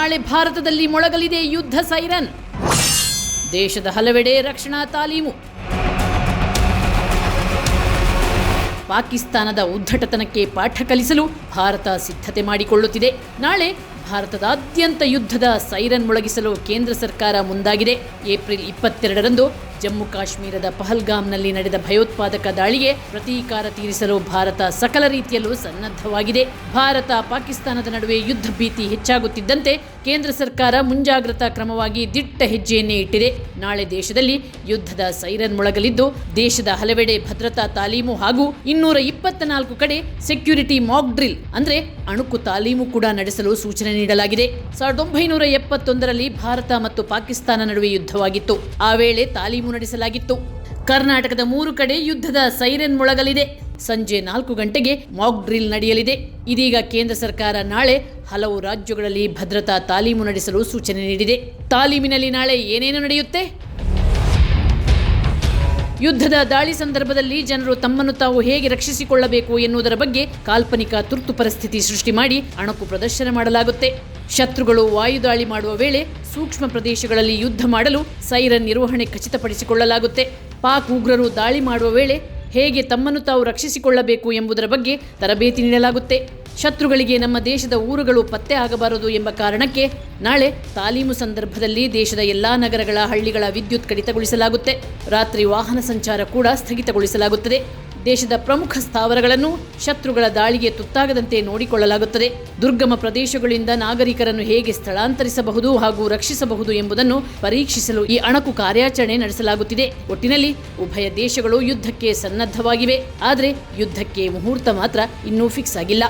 ನಾಳೆ ಭಾರತದಲ್ಲಿ ಮೊಳಗಲಿದೆ ಯುದ್ಧ ಸೈರನ್. ದೇಶದ ಹಲವೆಡೆ ರಕ್ಷಣಾ ತಾಲೀಮು. ಪಾಕಿಸ್ತಾನದ ಉದ್ಧಟತನಕ್ಕೆ ಪಾಠ ಕಲಿಸಲು ಭಾರತ ಸಿದ್ಧತೆ ಮಾಡಿಕೊಳ್ಳುತ್ತಿದೆ. ನಾಳೆ ಭಾರತದಾದ್ಯಂತ ಯುದ್ಧದ ಸೈರನ್ ಮೊಳಗಿಸಲು ಕೇಂದ್ರ ಸರ್ಕಾರ ಮುಂದಾಗಿದೆ. ಏಪ್ರಿಲ್ 22ರಂದು ಜಮ್ಮು ಕಾಶ್ಮೀರದ ಪಹಲ್ಗಾಮ್ನಲ್ಲಿ ನಡೆದ ಭಯೋತ್ಪಾದಕ ದಾಳಿಗೆ ಪ್ರತೀಕಾರ ತೀರಿಸಲು ಭಾರತ ಸಕಲ ರೀತಿಯಲ್ಲೂ ಸನ್ನದ್ಧವಾಗಿದೆ. ಭಾರತ ಪಾಕಿಸ್ತಾನದ ನಡುವೆ ಯುದ್ಧ ಭೀತಿ ಹೆಚ್ಚಾಗುತ್ತಿದ್ದಂತೆ ಕೇಂದ್ರ ಸರ್ಕಾರ ಮುಂಜಾಗ್ರತಾ ಕ್ರಮವಾಗಿ ದಿಟ್ಟ ಹೆಜ್ಜೆಯನ್ನೇ ಇಟ್ಟಿದೆ. ನಾಳೆ ದೇಶದಲ್ಲಿ ಯುದ್ಧದ ಸೈರನ್ ಮೊಳಗಲಿದ್ದು, ದೇಶದ ಹಲವೆಡೆ ಭದ್ರತಾ ತಾಲೀಮು ಹಾಗೂ 224 ಕಡೆ ಸೆಕ್ಯೂರಿಟಿ ಮಾಕ್ ಡ್ರಿಲ್ ಅಂದ್ರೆ ಅಣುಕು ತಾಲೀಮು ಕೂಡ ನಡೆಸಲು ಸೂಚನೆ ನೀಡಲಾಗಿದೆ. 1971ರಲ್ಲಿ ಭಾರತ ಮತ್ತು ಪಾಕಿಸ್ತಾನ ನಡುವೆ ಯುದ್ಧವಾಗಿತ್ತು. ಆ ವೇಳೆ ತಾಲೀಮು ನಡೆಸಲಾಗಿತ್ತು. ಕರ್ನಾಟಕದ 3 ಕಡೆ ಯುದ್ಧದ ಸೈರನ್ ಮೊಳಗಲಿದೆ. ಸಂಜೆ 4 ಗಂಟೆಗೆ ಮಾಕ್ ಡ್ರಿಲ್ ನಡೆಯಲಿದೆ. ಇದೀಗ ಕೇಂದ್ರ ಸರ್ಕಾರ ನಾಳೆ ಹಲವು ರಾಜ್ಯಗಳಲ್ಲಿ ಭದ್ರತಾ ತಾಲೀಮು ನಡೆಸಲು ಸೂಚನೆ ನೀಡಿದೆ. ತಾಲೀಮಿನಲ್ಲಿ ನಾಳೆ ಏನೇನು ನಡೆಯುತ್ತೆ? ಯುದ್ಧದ ದಾಳಿ ಸಂದರ್ಭದಲ್ಲಿ ಜನರು ತಮ್ಮನ್ನು ತಾವು ಹೇಗೆ ರಕ್ಷಿಸಿಕೊಳ್ಳಬೇಕು ಎನ್ನುವುದರ ಬಗ್ಗೆ ಕಾಲ್ಪನಿಕ ತುರ್ತು ಪರಿಸ್ಥಿತಿ ಸೃಷ್ಟಿ ಮಾಡಿ ಅಣಕು ಪ್ರದರ್ಶನ ಮಾಡಲಾಗುತ್ತೆ. ಶತ್ರುಗಳು ವಾಯುದಾಳಿ ಮಾಡುವ ವೇಳೆ ಸೂಕ್ಷ್ಮ ಪ್ರದೇಶಗಳಲ್ಲಿ ಯುದ್ಧ ಮಾಡಲು ಸೈರನ್ ನಿರ್ವಹಣೆ ಖಚಿತಪಡಿಸಿಕೊಳ್ಳಲಾಗುತ್ತೆ. ಪಾಕ್ ಉಗ್ರರು ದಾಳಿ ಮಾಡುವ ವೇಳೆ ಹೇಗೆ ತಮ್ಮನ್ನು ತಾವು ರಕ್ಷಿಸಿಕೊಳ್ಳಬೇಕು ಎಂಬುದರ ಬಗ್ಗೆ ತರಬೇತಿ ನೀಡಲಾಗುತ್ತೆ. ಶತ್ರುಗಳಿಗೆ ನಮ್ಮ ದೇಶದ ಊರುಗಳು ಪತ್ತೆ ಆಗಬಾರದು ಎಂಬ ಕಾರಣಕ್ಕೆ ನಾಳೆ ತಾಲೀಮು ಸಂದರ್ಭದಲ್ಲಿ ದೇಶದ ಎಲ್ಲಾ ನಗರಗಳ ಹಳ್ಳಿಗಳ ವಿದ್ಯುತ್ ಕಡಿತಗೊಳಿಸಲಾಗುತ್ತೆ. ರಾತ್ರಿ ವಾಹನ ಸಂಚಾರ ಕೂಡ ಸ್ಥಗಿತಗೊಳಿಸಲಾಗುತ್ತದೆ. ದೇಶದ ಪ್ರಮುಖ ಸ್ಥಾವರಗಳನ್ನು ಶತ್ರುಗಳ ದಾಳಿಗೆ ತುತ್ತಾಗದಂತೆ ನೋಡಿಕೊಳ್ಳಲಾಗುತ್ತದೆ. ದುರ್ಗಮ ಪ್ರದೇಶಗಳಿಂದ ನಾಗರಿಕರನ್ನು ಹೇಗೆ ಸ್ಥಳಾಂತರಿಸಬಹುದು ಹಾಗೂ ರಕ್ಷಿಸಬಹುದು ಎಂಬುದನ್ನು ಪರೀಕ್ಷಿಸಲು ಈ ಅಣಕು ಕಾರ್ಯಾಚರಣೆ ನಡೆಸಲಾಗುತ್ತಿದೆ. ಒಟ್ಟಿನಲ್ಲಿ ಉಭಯ ದೇಶಗಳು ಯುದ್ಧಕ್ಕೆ ಸನ್ನದ್ಧವಾಗಿವೆ. ಆದರೆ ಯುದ್ಧಕ್ಕೆ ಮುಹೂರ್ತ ಮಾತ್ರ ಇನ್ನೂ ಫಿಕ್ಸ್ ಆಗಿಲ್ಲ.